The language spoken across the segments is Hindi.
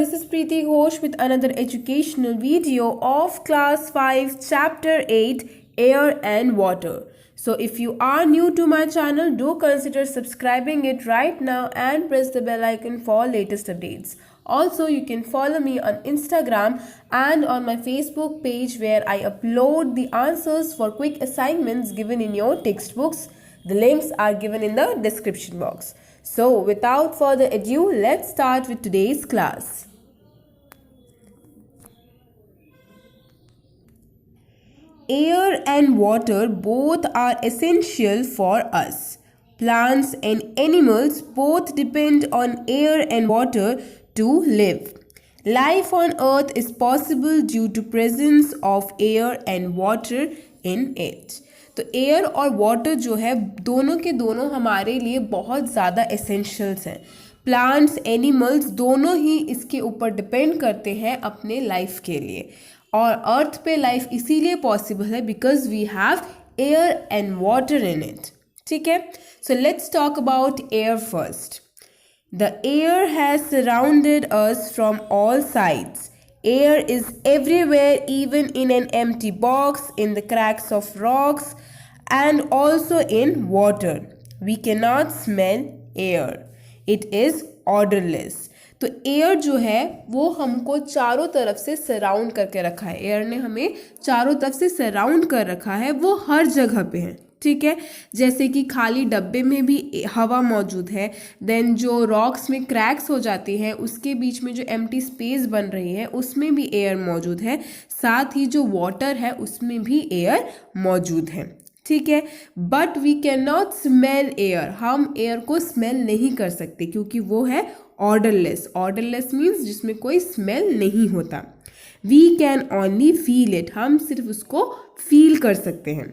this is Preeti Ghosh with another educational video of class 5 chapter 8 air and water. So if you are new to my channel, do consider subscribing it right now and press the bell icon for latest updates. Also, you can follow me on Instagram and on my Facebook page where I upload the answers for quick assignments given in your textbooks. The links are given in the description box. So without further ado, let's start with today's class. Air and water both are essential for us. Plants and animals both depend on air and water to live. Life on earth is possible due to presence of air and water in it. तो एयर और वाटर जो है दोनों के दोनों हमारे लिए बहुत ज़्यादा एसेंशियल्स हैं. प्लांट्स एनिमल्स दोनों ही इसके ऊपर डिपेंड करते हैं अपने लाइफ के लिए. और अर्थ पे लाइफ इसीलिए पॉसिबल है because we have air and water in it. ठीक है, so let's talk about air first. The air has surrounded us from all sides. Air is everywhere, even in an empty box, in the cracks of rocks, and also in water. We cannot smell air. It is odorless. तो एयर जो है वो हमको चारों तरफ से सराउंड करके रखा है. एयर ने हमें चारों तरफ से सराउंड कर रखा है, वो हर जगह पे है. ठीक है, जैसे कि खाली डब्बे में भी हवा मौजूद है. देन जो रॉक्स में क्रैक्स हो जाती हैं उसके बीच में जो एम्प्टी स्पेस बन रही है उसमें भी एयर मौजूद है. साथ ही जो वाटर है उसमें भी एयर मौजूद है. ठीक है, but we can not smell air. हम एयर को स्मेल नहीं कर सकते क्योंकि वो है ऑर्डरलेस. ऑर्डरलेस मीन्स जिसमें कोई स्मेल नहीं होता. We can only feel it. हम सिर्फ उसको फील कर सकते हैं.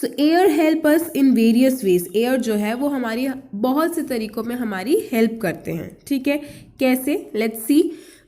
So air help us in various ways. Air जो है वो हमारी बहुत से तरीकों में हमारी हेल्प करते हैं. ठीक है, कैसे? Let's see.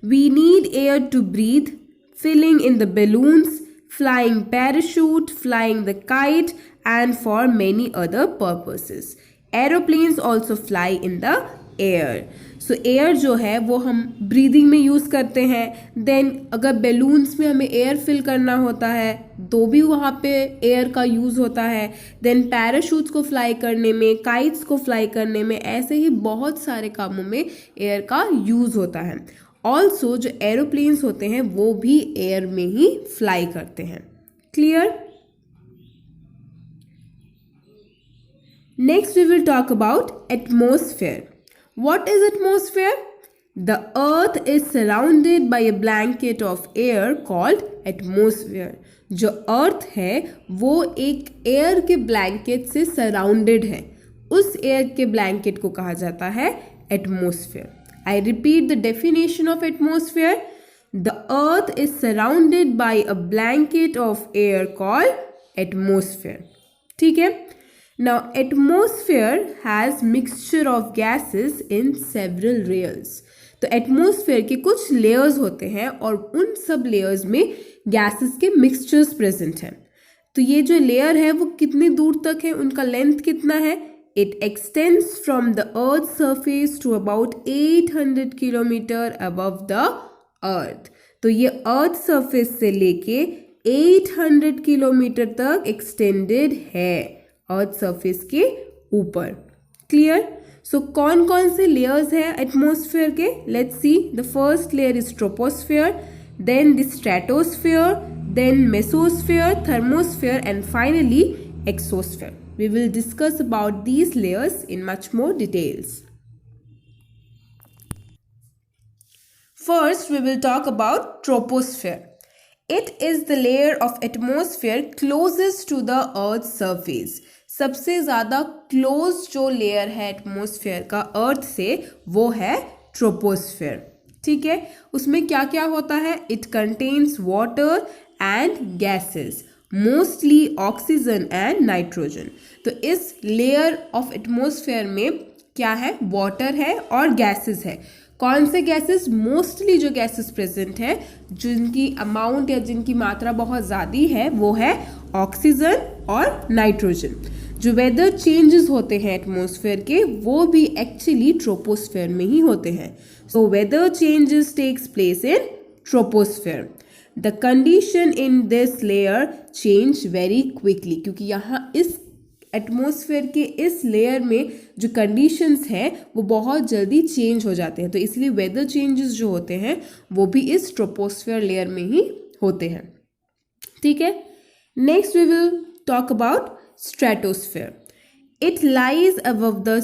We need air to breathe, filling in the balloons, flying parachute, flying the kite and for many other purposes. Aeroplanes also fly in the air. So air जो है वो हम ब्रीदिंग में यूज़ करते हैं. देन अगर बैलून्स में हमें एयर फिल करना होता है तो भी वहाँ पे एयर का यूज़ होता है. देन पैराशूट्स को फ्लाई करने में, काइट्स को फ्लाई करने में, ऐसे ही बहुत सारे कामों में एयर का यूज़ होता है. ऑल्सो जो एरोप्लेन्स होते हैं वो भी एयर में ही फ्लाई करते हैं. Clear? Next we will talk about atmosphere. What is atmosphere? The earth is surrounded by a blanket of air called atmosphere. जो अर्थ है वो एक एयर के ब्लैंकेट से सराउंडेड है. उस एयर के ब्लैंकेट को कहा जाता है atmosphere. I repeat the definition of atmosphere. The earth is surrounded by a blanket of air called atmosphere. ठीक है. Now, atmosphere has mixture of gases in several layers. तो एटमॉस्फेयर के कुछ लेयर्स होते हैं और उन सब लेयर्स में गैसेस के मिक्सचर्स प्रेजेंट हैं. तो ये जो लेयर है वो कितनी दूर तक है, उनका लेंथ कितना है? It extends from the earth surface to about 800 kilometre above the earth. तो ये अर्थ सरफेस से लेके 800 किलोमीटर तक एक्सटेंडेड है अर्थ सरफेस के ऊपर. क्लियर? सो कौन कौन से लेयर्स हैं एटमॉस्फेयर के? Let's see. The first layer is troposphere, then the stratosphere, then mesosphere, thermosphere and finally exosphere. We will discuss about these layers in much more details. First, we will talk about troposphere. It is the layer of atmosphere closest to the Earth's surface. सबसे ज़्यादा क्लोज जो लेयर है एटमॉस्फेयर का अर्थ से वो है ट्रोपोस्फेयर. ठीक है, उसमें क्या क्या होता है? It contains water and gases, mostly oxygen and nitrogen. तो इस लेयर ऑफ एटमॉस्फेयर में क्या है? वाटर है और गैसेस है. कौन से गैसेस? मोस्टली जो गैसेस प्रेजेंट है, जिनकी अमाउंट या जिनकी मात्रा बहुत ज़्यादा है, वो है ऑक्सीजन और नाइट्रोजन. जो वेदर चेंजेस होते हैं एटमॉस्फेयर के वो भी एक्चुअली ट्रोपोस्फेयर में ही होते हैं. So weather changes takes place in troposphere. The condition in this layer change very quickly, क्योंकि यहाँ इस एटमॉस्फेयर के इस लेयर में जो कंडीशंस हैं वो बहुत जल्दी चेंज हो जाते हैं, तो इसलिए वेदर चेंजेस जो होते हैं वो भी इस ट्रोपोस्फेयर लेयर में ही होते हैं. ठीक है. Next we will talk about stratosphere. It lies above the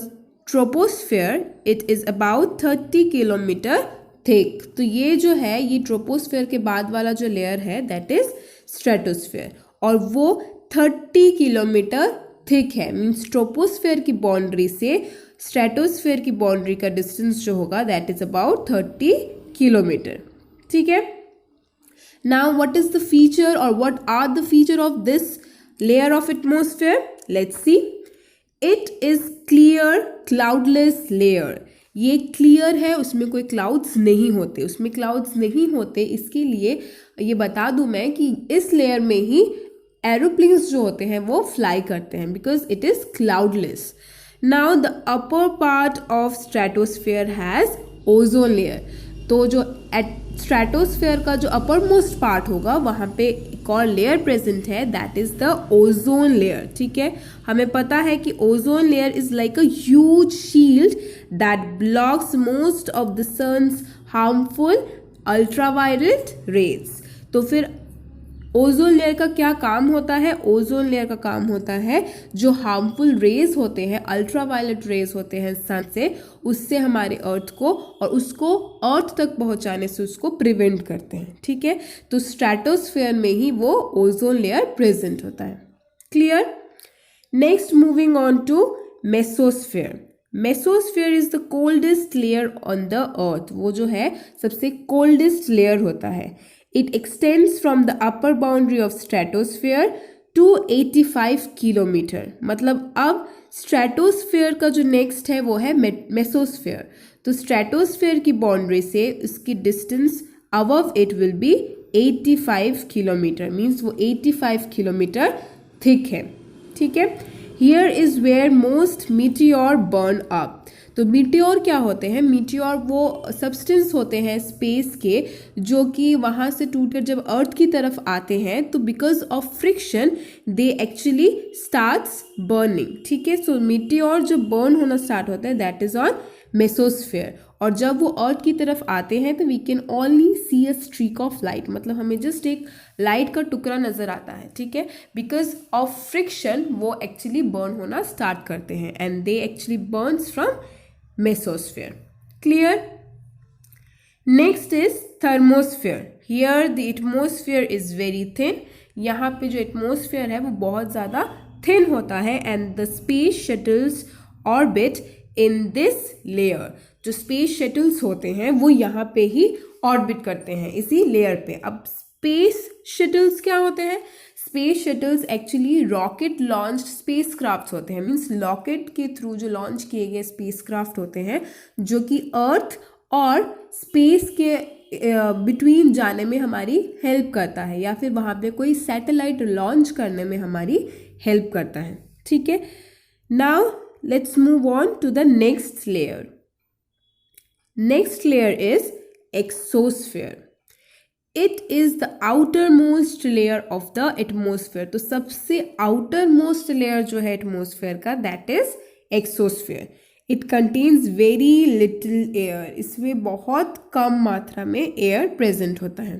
troposphere. It is about 30 kilometre thick. तो ये जो है ये ट्रोपोस्फेयर के बाद वाला जो लेयर है दैट इज स्ट्रेटोस्फेयर, और वो 30 किलोमीटर थिक है. मीन्स ट्रोपोस्फेयर की बाउंड्री से स्ट्रेटोस्फेयर की बाउंड्री का डिस्टेंस जो होगा दैट इज अबाउट 30 किलोमीटर. ठीक है. Now what is the feature और what are the feature of this layer of atmosphere? Let's see. It is clear cloudless layer. ये क्लियर है, उसमें कोई क्लाउड्स नहीं होते. उसमें क्लाउड्स नहीं होते इसके लिए ये बता दूं मैं कि इस लेयर में ही एरोप्लेन्स जो होते हैं वो फ्लाई करते हैं, because it is cloudless. Now the upper part of stratosphere has ozone layer. तो जो स्ट्रेटोस्फेयर का जो अपर मोस्ट पार्ट होगा वहाँ पे एक और लेयर प्रेजेंट है that is the ozone layer. ठीक है. हमें पता है कि ozone layer is like a huge shield that blocks most of the sun's harmful ultraviolet rays. तो फिर ओजोन लेयर का क्या काम होता है? ओजोन लेयर का काम होता है जो हार्मफुल रेज होते हैं, अल्ट्रावायलेट रेज होते हैं सन से, उससे हमारे अर्थ को और उसको अर्थ तक पहुंचाने से उसको प्रिवेंट करते हैं. ठीक है. तो स्ट्रेटोस्फेयर में ही वो ओजोन लेयर प्रेजेंट होता है. Clear. Next moving on to mesosphere. Mesosphere is the coldest layer on the earth. वो जो है सबसे कोल्डेस्ट लेयर होता है. It extends from the upper boundary of stratosphere to 85 kilometre. मतलब अब स्ट्रेटोस्फेयर का जो नेक्स्ट है वो है मेसोस्फेयर. तो स्ट्रेटोस्फेयर की बाउंड्री से उसकी distance above it will be 85 kilometre. Means वो 85 किलोमीटर थिक है. ठीक है. Here is where most meteor burn up. तो मीटियोर क्या होते हैं? मीटियोर वो सब्सटेंस होते हैं स्पेस के जो कि वहाँ से टूटकर जब अर्थ की तरफ आते हैं तो because of friction they actually starts burning. ठीक है. सो मीटियोर जो बर्न होना स्टार्ट होता है दैट इज ऑन मेसोस्फेयर. और जब वो अर्थ की तरफ आते हैं तो we can only see a streak of light. मतलब हमें जस्ट एक लाइट का टुकड़ा नजर आता है. ठीक है. बिकॉज ऑफ फ्रिक्शन वो एक्चुअली बर्न होना स्टार्ट करते हैं and they actually Burns from mesosphere. Clear. Next is thermosphere. Here the atmosphere is very thin. यहाँ पे जो एटमॉस्फेयर है वो बहुत ज़्यादा थिन होता है and the space shuttles orbit in this layer. जो स्पेस शटल्स होते हैं वो यहाँ पे ही ऑर्बिट करते हैं इसी लेयर पे. अब स्पेस शटल्स क्या होते हैं? Space shuttles actually rocket launch space craft होते हैं. मीन्स रॉकेट के थ्रू जो लॉन्च किए गए स्पेस क्राफ्ट होते हैं जो कि अर्थ और स्पेस के बिटवीन जाने में हमारी हेल्प करता है या फिर वहाँ पे कोई सैटेलाइट लॉन्च करने में हमारी हेल्प करता है. ठीक है. Now let's move on to the next layer. Next layer is exosphere. It is the outer most layer of the atmosphere. तो सबसे आउटर मोस्ट लेयर जो है एटमोस्फेयर का that is exosphere. It contains very little air. इसमें बहुत कम मात्रा में एयर प्रेजेंट होता है.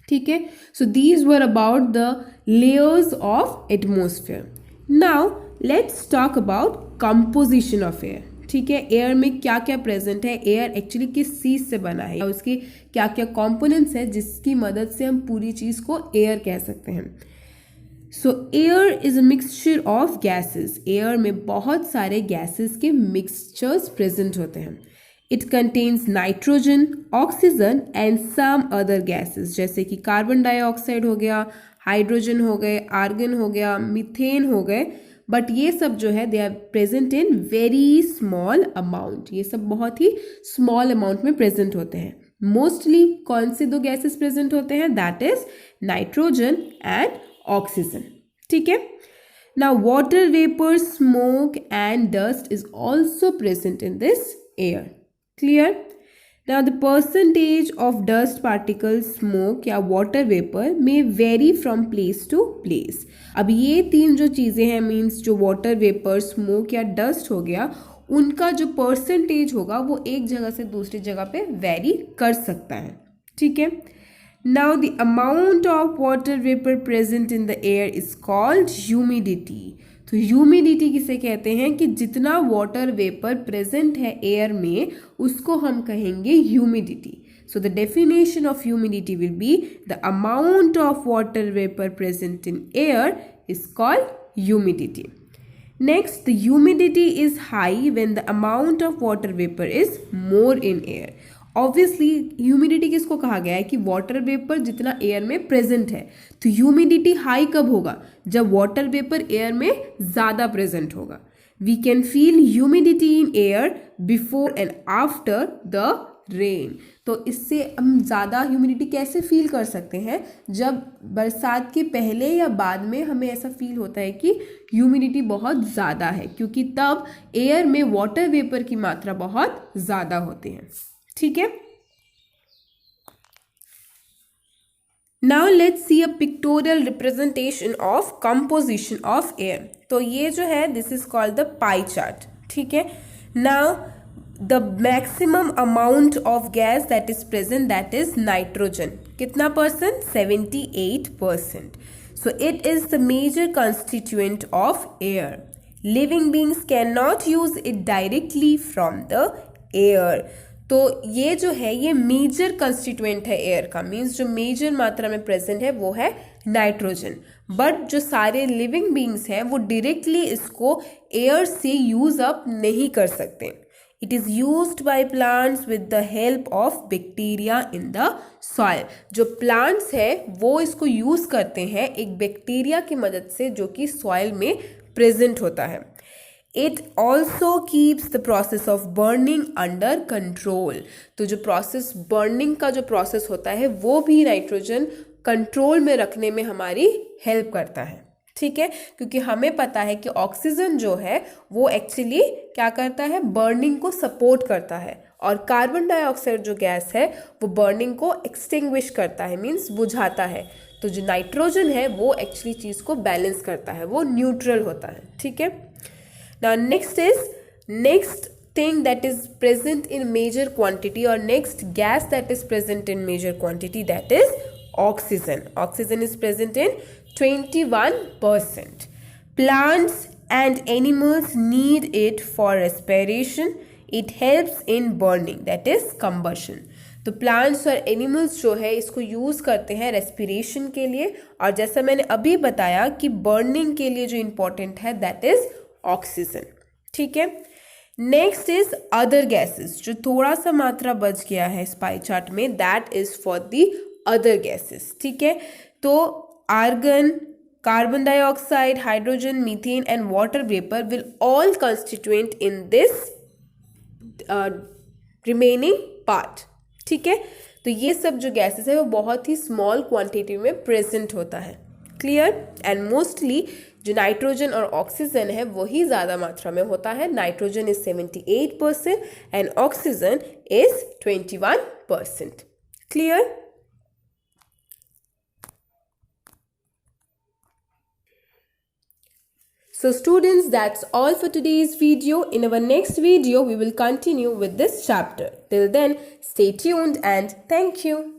ठीक है. So these were about the layers of atmosphere. Now let's talk about composition of air. ठीक है. एयर में क्या क्या प्रेजेंट है, एयर एक्चुअली किस चीज़ से बना है, उसके क्या क्या कंपोनेंट्स है जिसकी मदद से हम पूरी चीज़ को एयर कह सकते हैं. So air is a mixture of gases. Air में बहुत सारे गैसेस के मिक्सचर्स प्रेजेंट होते हैं. It contains nitrogen, oxygen and some other gases जैसे कि कार्बन डाइऑक्साइड हो गया, हाइड्रोजन हो गए, आर्गन हो गया, मीथेन हो गए. बट ये सब जो है they are present in very small amount. ये सब बहुत ही स्मॉल अमाउंट में प्रेजेंट होते हैं. मोस्टली कौन से दो गैसेस प्रेजेंट होते हैं? That is nitrogen and oxygen. ठीक है. Now, water vapor, smoke and dust is also present in this air. Clear? Now, the percentage of dust particles, smoke या water vapor may vary from place to place. अब ये तीन जो चीज़ें हैं मीन्स जो water vapor, smoke या dust हो गया, उनका जो परसेंटेज होगा वो एक जगह से दूसरी जगह पे वेरी कर सकता है. ठीक है. Now the amount of water vapor present in the air is called humidity. तो ह्यूमिडिटी किसे कहते हैं कि जितना वाटर वेपर प्रेजेंट है एयर में उसको हम कहेंगे humidity. So the definition of humidity will be the amount of water vapour present in air is called humidity. Next, the humidity is high when the amount of water vapor is more in air. Obviously, humidity किसको कहा गया है कि water vapor जितना air में present है. तो humidity high कब होगा? जब water vapor air में ज़्यादा present होगा. We can feel humidity in air before and after the rain. तो इससे हम ज़्यादा ह्यूमिडिटी कैसे फील कर सकते हैं? जब बरसात के पहले या बाद में हमें ऐसा फील होता है कि ह्यूमिडिटी बहुत ज़्यादा है, क्योंकि तब एयर में वाटर वेपर की मात्रा बहुत ज़्यादा होती है. ठीक है. Now let's see a pictorial representation of composition of air. तो ये जो है this is called the pie chart. ठीक है. Now the maximum amount of gas that is present, that is nitrogen. कितना percent? 78%. So it is the major constituent of air. Living beings cannot use it directly from the air. तो ये जो है ये मेजर कंस्टिट्यूएंट है एयर का, मीन्स जो मेजर मात्रा में प्रेजेंट है वो है नाइट्रोजन. बट जो सारे लिविंग बींग्स हैं वो डायरेक्टली इसको एयर से यूज अप नहीं कर सकते. It is used by plants with the help of bacteria in the soil. जो plants है वो इसको यूज करते हैं एक बैक्टीरिया की मदद से जो कि सॉइल में प्रेजेंट होता है. It also keeps the process of burning under control. तो जो प्रोसेस बर्निंग का जो प्रोसेस होता है वो भी नाइट्रोजन कंट्रोल में रखने में हमारी हेल्प करता है. ठीक है, क्योंकि हमें पता है कि ऑक्सीजन जो है वो एक्चुअली क्या करता है, बर्निंग को सपोर्ट करता है, और कार्बन डाइऑक्साइड जो गैस है वो बर्निंग को एक्सटिंग्विश करता है, मीन्स बुझाता है. तो जो नाइट्रोजन है वो एक्चुअली चीज़ को बैलेंस करता है, वो न्यूट्रल होता है. ठीक है. Now next thing that is present in major quantity, or next gas that is present in major quantity, that is oxygen. Oxygen is present in 21%. Plants and animals need it for respiration. It helps in burning, that is combustion. तो प्लांट्स और एनिमल्स जो है इसको यूज़ करते हैं रेस्पिरेशन के लिए, और जैसा मैंने अभी बताया कि बर्निंग के लिए जो इम्पोर्टेंट है दैट इज ऑक्सीजन. ठीक है. नेक्स्ट इज अदर गैसेस, जो थोड़ा सा मात्रा बच गया है इस पाई चार्ट में, that is for the other gases. ठीक है. तो argon, carbon dioxide, hydrogen, methane and water vapor will all constituent in this remaining part. ठीक है. तो ये सब जो गैसेस है वो बहुत ही स्मॉल क्वांटिटी में प्रेजेंट होता है. क्लियर. एंड मोस्टली जो नाइट्रोजन और ऑक्सीजन है वही ज़्यादा मात्रा में होता है. Nitrogen is 78% and oxygen is 21%. Clear. So students, that's all for today's video. In our next video, we will continue with this chapter. Till then, stay tuned and thank you.